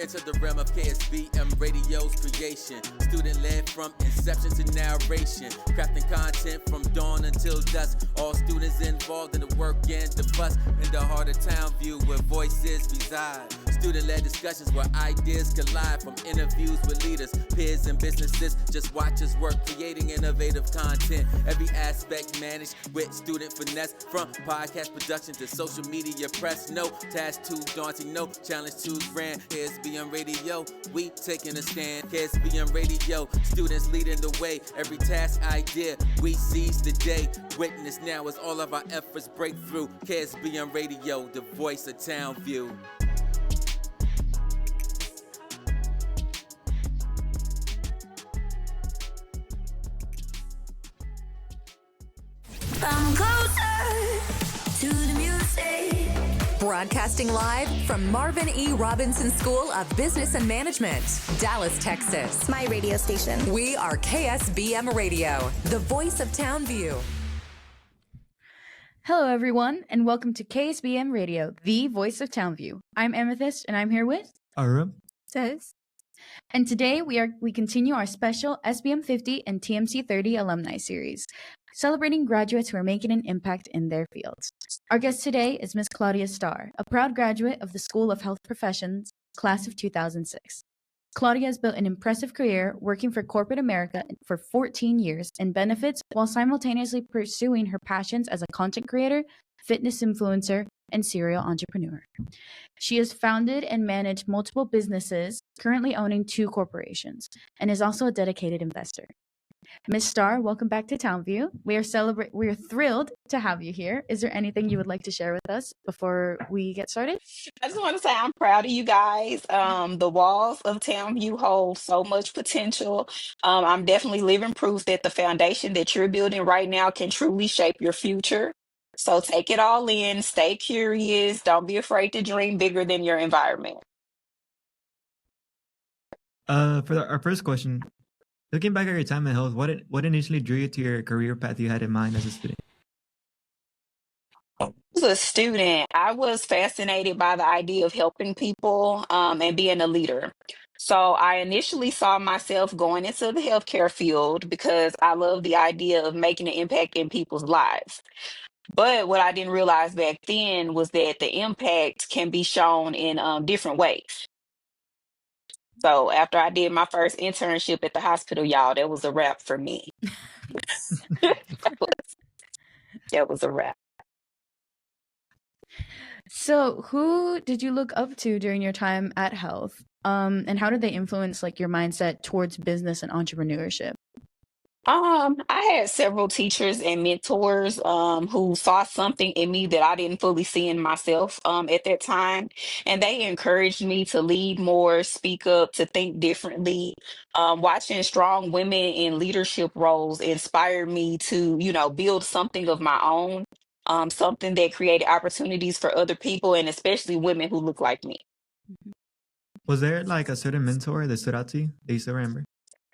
Enter the realm of KSBM Radio's creation. Student-led from inception to narration. Crafting content from dawn until dusk. All students involved in the work and the fuss. In the heart of Townview where voices reside. Student-led discussions where ideas collide. From interviews with leaders, peers, and businesses. Just watch us work, creating innovative content. Every aspect managed with student finesse. From podcast production to social media press. No task too daunting, no challenge too grand. KSBM Radio, we taking a stand. KSBM Radio, students leading the way. Every task idea, we seize the day. Witness now as all of our efforts break through. KSBM Radio, the voice of Townview. Come closer to the music. Broadcasting live from Marvin E. Robinson School of Business and Management, Dallas, Texas. My radio station. We are KSBM Radio, the voice of Townview. Hello, everyone, and welcome to KSBM Radio, the voice of Townview. I'm Amethyst, and I'm here with Arum. Says. And today we continue our special SBM 50 and TMC 30 Alumni Series, celebrating graduates who are making an impact in their fields. Our guest today is Miss Claudia Starr, a proud graduate of the School of Health Professions, class of 2006. Claudia has built an impressive career working for corporate America for 14 years in benefits while simultaneously pursuing her passions as a content creator, fitness influencer, and serial entrepreneur. She has founded and managed multiple businesses, currently owning 2 corporations, and is also a dedicated investor. Ms. Starr, welcome back to Townview. We are thrilled to have you here. Is there anything you would like to share with us before we get started? I just want to say I'm proud of you guys. The walls of Townview hold so much potential. I'm definitely living proof that the foundation that you're building right now can truly shape your future. So take it all in, stay curious, don't be afraid to dream bigger than your environment. Our first question, looking back at your time in health, what initially drew you to your career path you had in mind as a student? As a student, I was fascinated by the idea of helping people and being a leader. So I initially saw myself going into the healthcare field because I love the idea of making an impact in people's lives. But what I didn't realize back then was that the impact can be shown in different ways. So after I did my first internship at the hospital, y'all, that was a wrap for me. that was a wrap. So, who did you look up to during your time at Health? And how did they influence your mindset towards business and entrepreneurship? I had several teachers and mentors who saw something in me that I didn't fully see in myself at that time. And they encouraged me to lead more, speak up, to think differently. Watching strong women in leadership roles inspired me to, build something of my own, something that created opportunities for other people and especially women who look like me. Was there a certain mentor that stood out to you that you still remember?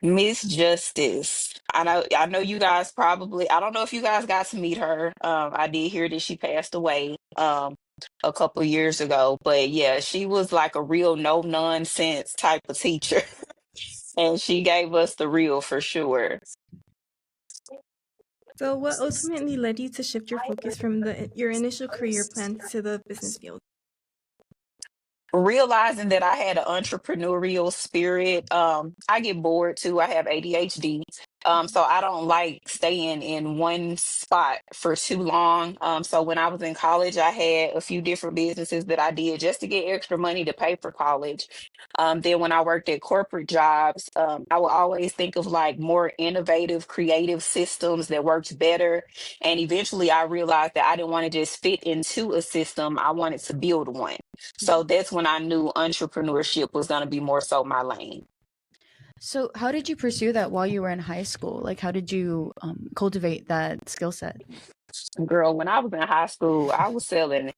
Miss Justice. I know you guys probably, I don't know if you guys got to meet her. I did hear that she passed away a couple years ago, but yeah, she was like a real no nonsense type of teacher. And she gave us the real for sure. So what ultimately led you to shift your focus from your initial career plans to the business field? Realizing that I had an entrepreneurial spirit. I get bored too. I have ADHD. So I don't like staying in one spot for too long. So when I was in college, I had a few different businesses that I did just to get extra money to pay for college. Then when I worked at corporate jobs, I would always think of more innovative, creative systems that worked better. And eventually I realized that I didn't want to just fit into a system. I wanted to build one. So that's when I knew entrepreneurship was going to be more so my lane. So how did you pursue that while you were in high school? How did you cultivate that skill set? Girl, when I was in high school, I was selling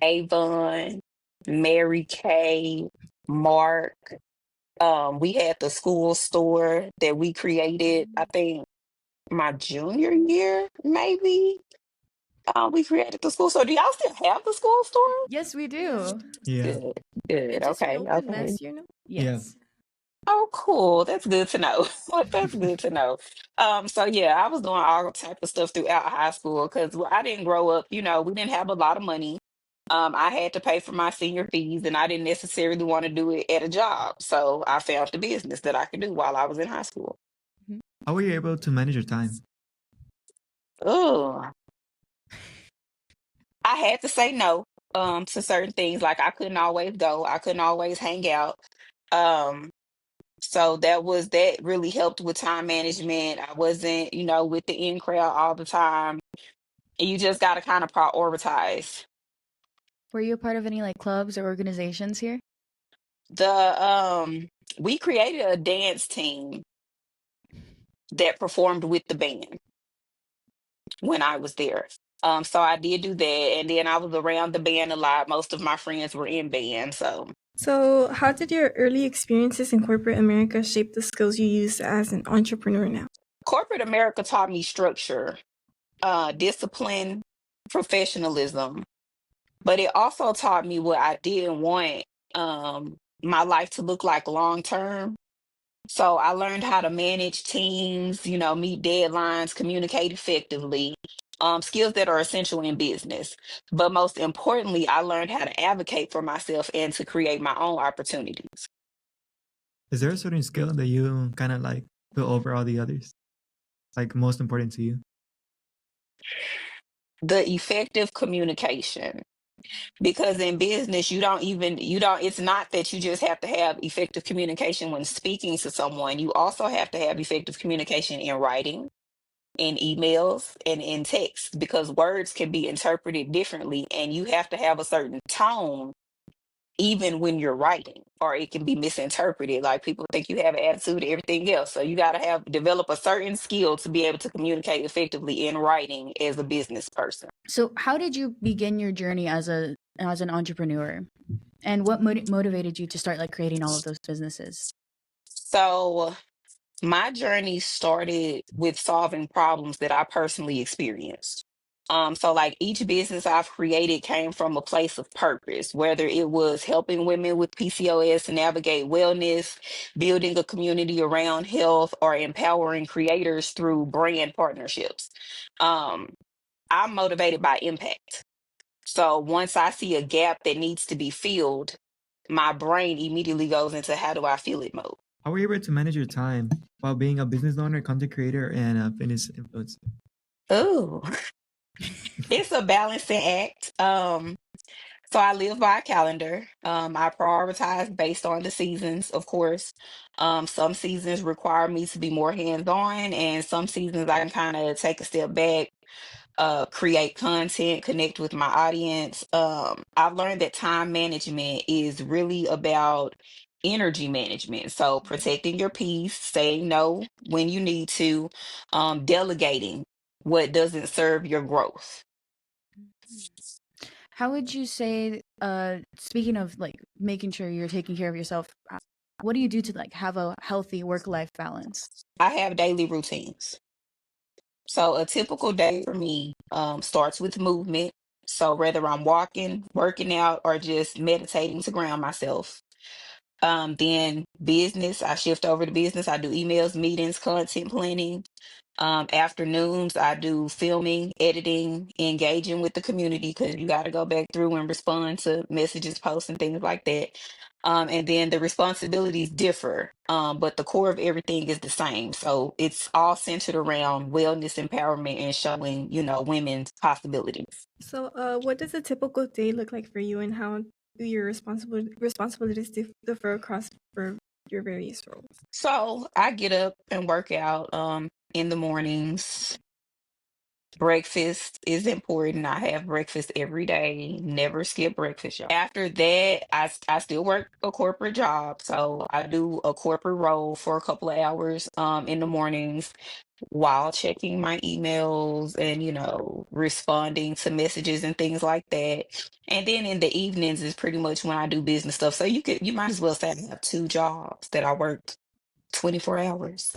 Avon, Mary Kay, Mark. We had the school store that we created, I think, my junior year, maybe. We created the school store. Do y'all still have the school store? Yes, we do. Yeah. Good. It just Okay. reopened last year, no? Yes. Oh, cool. That's good to know. That's good to know. So yeah, I was doing all type of stuff throughout high school because I didn't grow up, we didn't have a lot of money. I had to pay for my senior fees and I didn't necessarily want to do it at a job. So I found the business that I could do while I was in high school. Mhm. How were you able to manage your time? Oh, I had to say no to certain things. Like I couldn't always go. I couldn't always hang out. Um, So that really helped with time management. I wasn't, with the in crowd all the time. And you just got to kind of prioritize. Were you a part of any like clubs or organizations here? We created a dance team that performed with the band when I was there. So I did do that, and then I was around the band a lot. Most of my friends were in band, so So, how did your early experiences in corporate America shape the skills you use as an entrepreneur now? corporate America taught me structure, discipline, professionalism. But it also taught me what I didn't want my life to look like long term. So I learned how to manage teams, meet deadlines, communicate effectively, skills that are essential in business. But most importantly, I learned how to advocate for myself and to create my own opportunities. Is there a certain skill that you kind of like put over all the others? Like most important to you? The effective communication. Because in business, it's not that you just have to have effective communication when speaking to someone. You also have to have effective communication in writing, in emails, and in text, because words can be interpreted differently and you have to have a certain tone even when you're writing, or it can be misinterpreted. Like people think you have an attitude to everything else. So you got to develop a certain skill to be able to communicate effectively in writing as a business person. So, how did you begin your journey as an entrepreneur, and what motivated you to start like creating all of those businesses? So my journey started with solving problems that I personally experienced. So like each business I've created came from a place of purpose, whether it was helping women with PCOS navigate wellness, building a community around health, or empowering creators through brand partnerships. Um, I'm motivated by impact. So once I see a gap that needs to be filled, my brain immediately goes into how do I feel it mode. How were you able to manage your time while being a business owner, content creator, and a fitness influencer? Oh, it's a balancing act. So I live by a calendar. I prioritize based on the seasons, of course. Some seasons require me to be more hands-on, and some seasons I can kind of take a step back, create content, connect with my audience. I've learned that time management is really about energy management. So protecting your peace, saying no when you need to, delegating what doesn't serve your growth. How would you say, speaking of like making sure you're taking care of yourself, what do you do to like have a healthy work-life balance? I have daily routines. So a typical day for me starts with movement. So whether I'm walking, working out, or just meditating to ground myself. Then business, I shift over to business. I do emails, meetings, content planning. Afternoons, I do filming, editing, engaging with the community because you got to go back through and respond to messages, posts, and things like that. And then the responsibilities differ, but the core of everything is the same. So it's all centered around wellness, empowerment, and showing, women's possibilities. So, what does a typical day look like for you, and how do your responsibilities differ across for your various roles? So I get up and work out in the mornings. Breakfast is important. I have breakfast every day. Never skip breakfast, y'all. After that, I still work a corporate job. So I do a corporate role for a couple of hours in the mornings while checking my emails and, responding to messages and things like that. And then in the evenings is pretty much when I do business stuff. So you might as well say I have two jobs that I work 24 hours.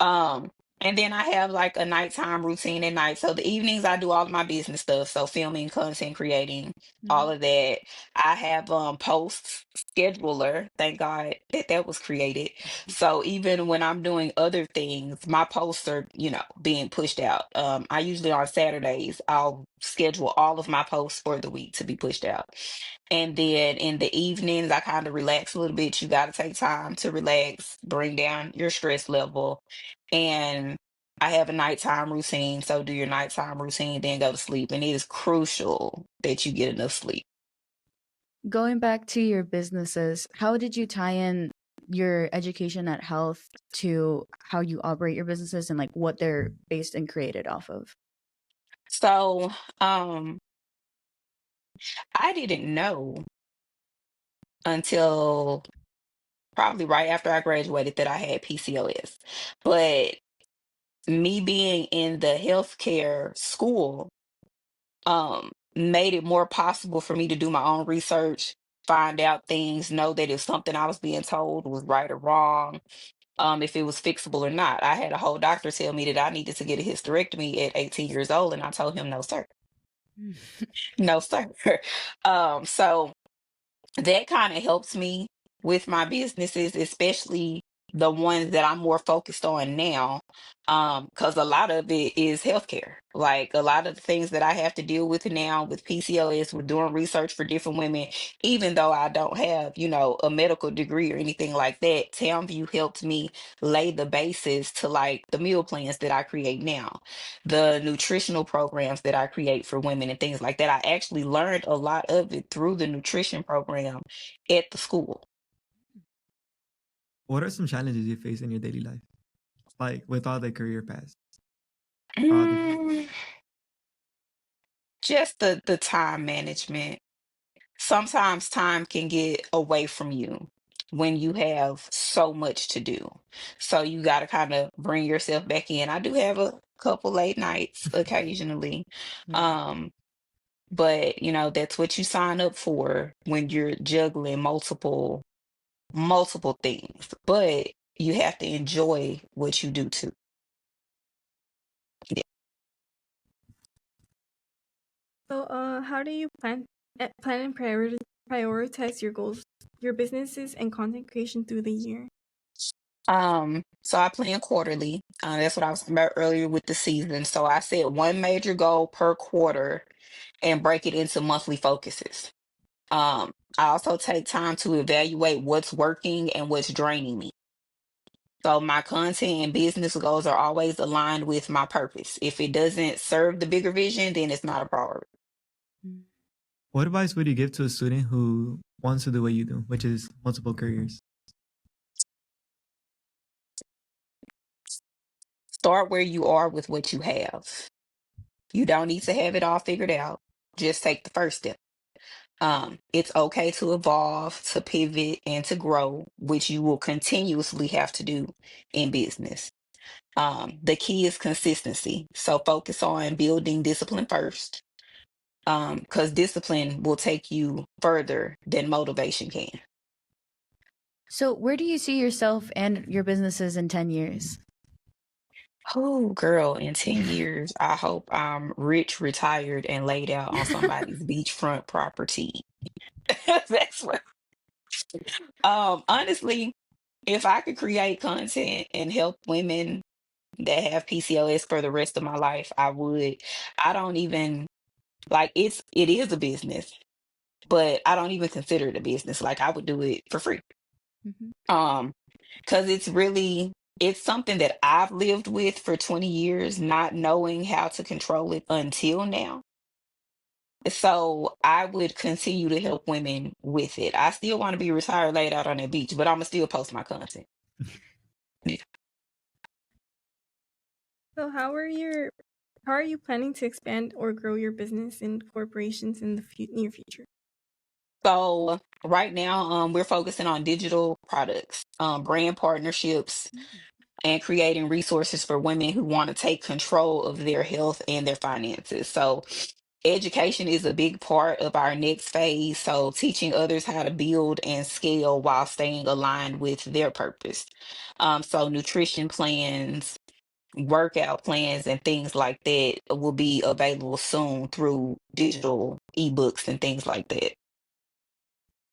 Um, And then I have like a nighttime routine at night. So the evenings I do all of my business stuff. So filming, content creating, all of that. I have post scheduler. Thank God that that was created. So even when I'm doing other things, my posts are, being pushed out. I usually on Saturdays, I'll schedule all of my posts for the week to be pushed out. And then in the evenings, I kind of relax a little bit. You got to take time to relax, bring down your stress level. And I have a nighttime routine. So do your nighttime routine, then go to sleep. And it is crucial that you get enough sleep. Going back to your businesses, how did you tie in your education at health to how you operate your businesses and like what they're based and created off of? So I didn't know until probably right after I graduated that I had PCOS. But me being in the healthcare school made it more possible for me to do my own research, find out things, know that if something I was being told was right or wrong, if it was fixable or not. I had a whole doctor tell me that I needed to get a hysterectomy at 18 years old, and I told him, no, sir. No, sir. So that kind of helps me with my businesses, especially the ones that I'm more focused on now. Because a lot of it is healthcare. Like a lot of the things that I have to deal with now with PCOS, with doing research for different women, even though I don't have, a medical degree or anything like that, Townview helped me lay the basis to like the meal plans that I create now, the nutritional programs that I create for women and things like that. I actually learned a lot of it through the nutrition program at the school. What are some challenges you face in your daily life, like with all the career paths? Mm, just the time management. Sometimes time can get away from you when you have so much to do. So you got to kind of bring yourself back in. I do have a couple late nights occasionally. Yeah. Um, but that's what you sign up for when you're juggling multiple things. But you have to enjoy what you do too. Yeah. So, how do you plan and prioritize your goals, your businesses, and content creation through the year? So I plan quarterly. That's what I was talking about earlier with the season. So I set one major goal per quarter and break it into monthly focuses. I also take time to evaluate what's working and what's draining me. So my content and business goals are always aligned with my purpose. If it doesn't serve the bigger vision, then it's not a priority. What advice would you give to a student who wants to do what you do, which is multiple careers? Start where you are with what you have. You don't need to have it all figured out. Just take the first step. It's okay to evolve, to pivot, and to grow, which you will continuously have to do in business. The key is consistency. So focus on building discipline first, because discipline will take you further than motivation can. So, where do you see yourself and your businesses in 10 years? Oh, girl, in 10 years, I hope I'm rich, retired, and laid out on somebody's beachfront property. That's what. Honestly, if I could create content and help women that have PCOS for the rest of my life, I would. I don't even like it is a business, but I don't even consider it a business. Like I would do it for free. Mhm. Because it's something that I've lived with for 20 years, not knowing how to control it until now. So I would continue to help women with it. I still want to be retired laid out on that beach, but I'm gonna still post my content. Yeah. So, how are you planning to expand or grow your business in corporations in the near future? So right now, we're focusing on digital products, brand partnerships, and creating resources for women who want to take control of their health and their finances. So education is a big part of our next phase. So teaching others how to build and scale while staying aligned with their purpose. So nutrition plans, workout plans and things like that will be available soon through digital ebooks and things like that.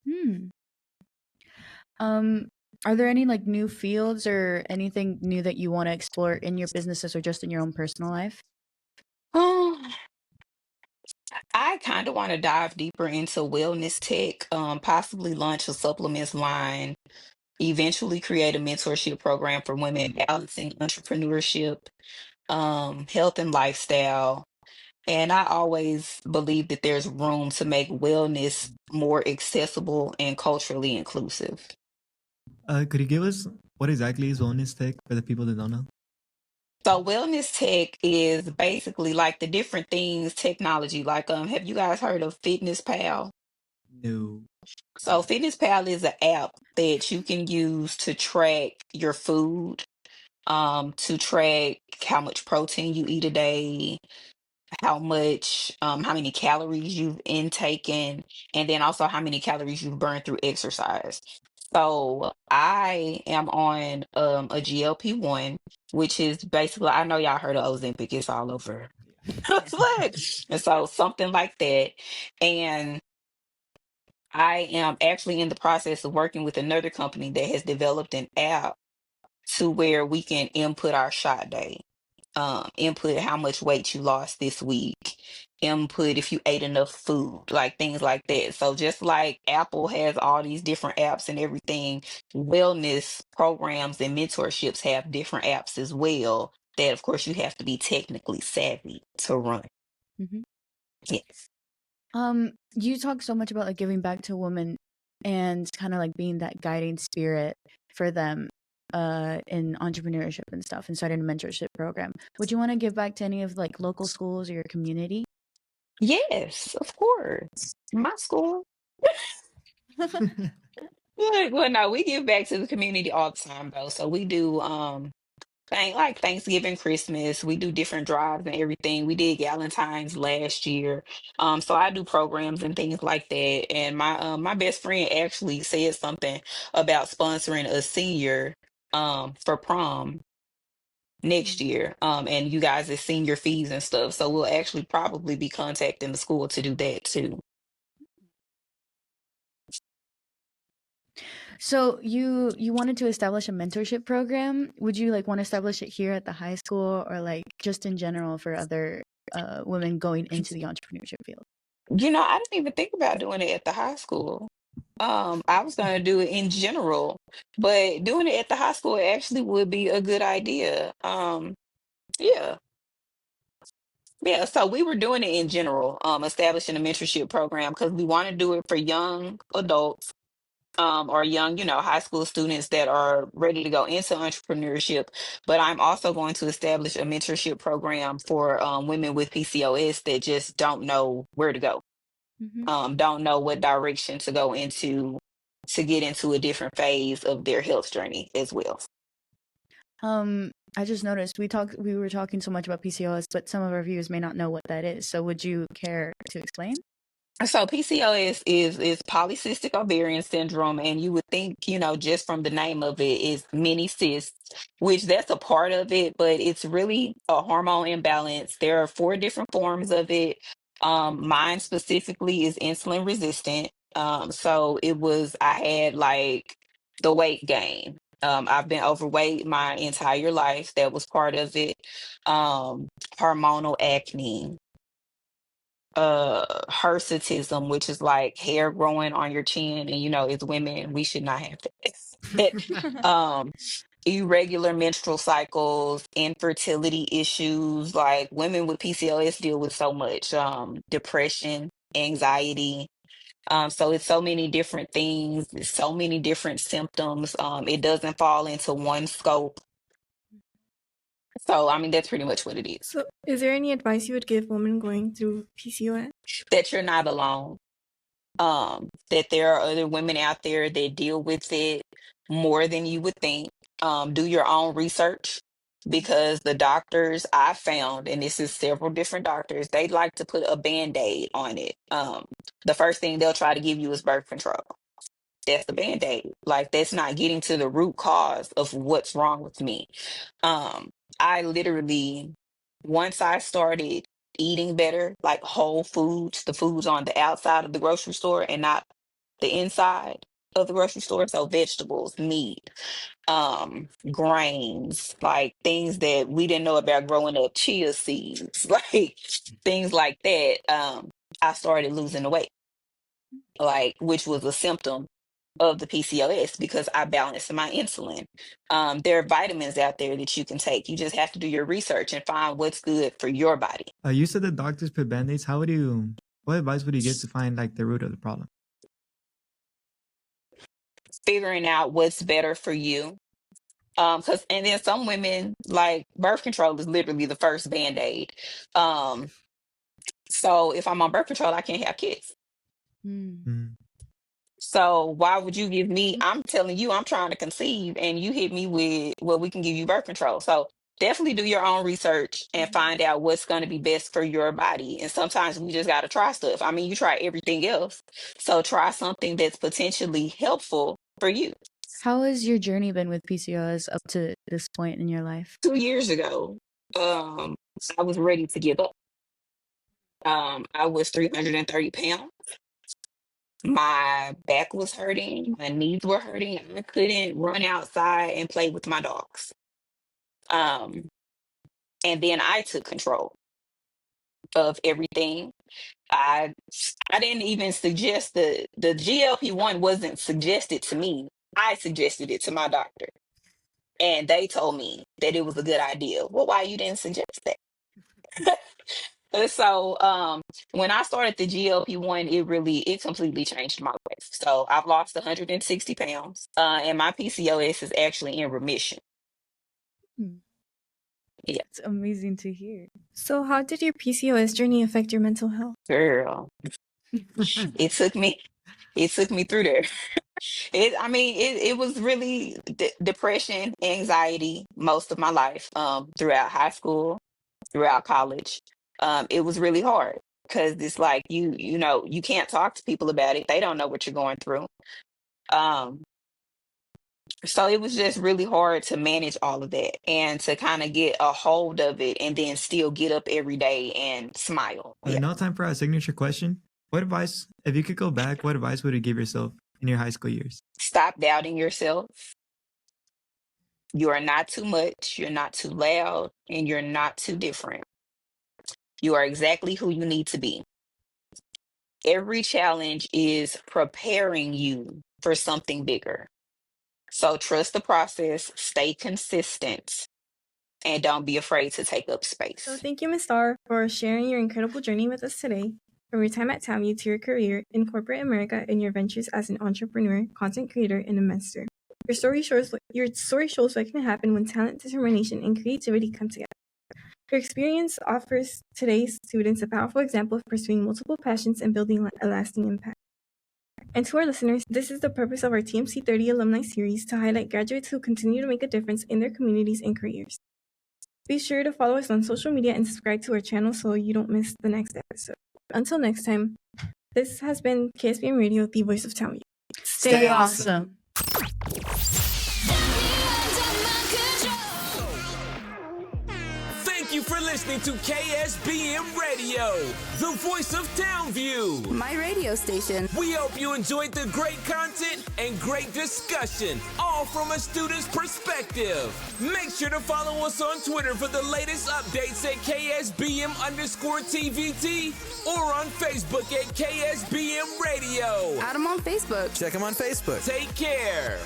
Hmm. Um, are there any like new fields or anything new that you want to explore in your businesses or just in your own personal life? Um, I kind of want to dive deeper into wellness tech, possibly launch a supplements line, eventually create a mentorship program for women balancing entrepreneurship, health and lifestyle. And I always believe that there's room to make wellness more accessible and culturally inclusive. Could you give us what exactly is wellness tech for the people that don't know? So wellness tech is basically like the different things technology. Like have you guys heard of Fitness Pal? No. So Fitness Pal is an app that you can use to track your food, to track how much protein you eat a day, how many calories you've intaken, and then also how many calories you've burned through exercise. So I am on a GLP-1, which is basically, I know y'all heard of Ozempic, it's all over. Yeah. Like, and so something like that. And I am actually in the process of working with another company that has developed an app to where we can input our shot day, input how much weight you lost this week, input if you ate enough food, like things like that. So just like Apple has all these different apps and everything, wellness programs and mentorships have different apps as well. That of course you have to be technically savvy to run. Mhm. Yes. You talk so much about like giving back to women and kind of like being that guiding spirit for them in entrepreneurship and stuff and starting a mentorship program. Would you want to give back to any of like local schools or your community? Yes, of course. My school. Well, no, we give back to the community all the time though. So we do like Thanksgiving, Christmas, we do different drives and everything. We did Galentine's last year. So I do programs and things like that. And my best friend actually said something about sponsoring a senior for prom next year. And you guys is senior fees and stuff. So we'll actually probably be contacting the school to do that too. So you wanted to establish a mentorship program. Would you like want to establish it here at the high school or like just in general for other women going into the entrepreneurship field? I didn't even think about doing it at the high school. I was gonna do it in general, but doing it at the high school actually would be a good idea. Yeah, yeah. So we were doing it in general, establishing a mentorship program because we want to do it for young adults, or young, high school students that are ready to go into entrepreneurship. But I'm also going to establish a mentorship program for women with PCOS that just don't know where to go, Mm-hmm. don't know what direction to go into to get into a different phase of their health journey as well. I just noticed we were talking so much about PCOS, but some of our viewers may not know what that is. So would you care to explain? So PCOS is polycystic ovarian syndrome, and you would think, just from the name of it, is many cysts, which that's a part of it, but it's really a hormone imbalance. There are four different forms of it. Mine specifically is insulin resistant. So I had like the weight gain. I've been overweight my entire life. That was part of it. Hormonal acne, hirsutism, which is like hair growing on your chin, and as women we should not have that. um Irregular menstrual cycles, infertility issues. Like women with PCOS deal with so much depression, anxiety. So it's so many different things, it's so many different symptoms. It doesn't fall into one scope. So I mean that's pretty much what it is. So, is there any advice you would give women going through PCOS? That you're not alone, that there are other women out there that deal with it more than you would think. Do your own research, because the doctors I found, and this is several different doctors, they like to put a band-aid on it. The first thing they'll try to give you is birth control. That's the band-aid. Like that's not getting to the root cause of what's wrong with me. I literally, once I started eating better, like whole foods, the foods on the outside of the grocery store and not the inside of the grocery store, so vegetables, meat, grains, like things that we didn't know about growing up, chia seeds, like things like that. I started losing the weight, like, which was a symptom of the PCOS because I balanced my insulin. There are vitamins out there that you can take. You just have to do your research and find what's good for your body. You said the doctors put band-aids. What advice would you give to find like the root of the problem? Figuring out what's better for you. And then some women, like, birth control is literally the first band-aid. So if I'm on birth control, I can't have kids. Mm. So why would you give me, I'm telling you, I'm trying to conceive and you hit me with, well, we can give you birth control. So definitely do your own research and find out what's going to be best for your body. And sometimes we just got to try stuff. I mean, you try everything else. So try something that's potentially helpful for you. How has your journey been with PCOS up to this point in your life? 2 years ago, I was ready to give up. I was 330 pounds. My back was hurting, my knees were hurting. I couldn't run outside and play with my dogs. Um, and then I took control of everything. I didn't even suggest the GLP-1 wasn't suggested to me. I suggested it to my doctor. And they told me that it was a good idea. Well, why you didn't suggest that? So when I started the GLP-1, it completely changed my life. So I've lost 160 pounds, and my PCOS is actually in remission. Yeah, It's amazing to hear. So, how did your PCOS journey affect your mental health? girl, it took me through there. It was really depression, anxiety most of my life, throughout high school, throughout college. It was really hard because it's like you can't talk to people about it. They don't know what you're going through. Um, so it was just really hard to manage all of that and to kind of get a hold of it and then still get up every day and smile. Yeah. Now time for our signature question. What advice, if you could go back, what advice would you give yourself in your high school years? Stop doubting yourself. You are not too much, you're not too loud, and you're not too different. You are exactly who you need to be. Every challenge is preparing you for something bigger. So trust the process, stay consistent, and don't be afraid to take up space. So, thank you, Ms. Starr, for sharing your incredible journey with us today. From your time at Townview to your career in corporate America and your ventures as an entrepreneur, content creator, and investor. Your story shows what can happen when talent, determination, and creativity come together. Your experience offers today's students a powerful example of pursuing multiple passions and building a lasting impact. And to our listeners, this is the purpose of our TMC 30 Alumni Series to highlight graduates who continue to make a difference in their communities and careers. Be sure to follow us on social media and subscribe to our channel so you don't miss the next episode. Until next time, this has been KSBM Radio, the voice of Townview. Stay awesome. Thank you for listening to KSBM Radio, the voice of Townview. My radio station. We hope you enjoyed the great content and great discussion, all from a student's perspective. Make sure to follow us on Twitter for the latest updates at KSBM_TVT or on Facebook at KSBM Radio. Add them on Facebook. Check them on Facebook. Take care.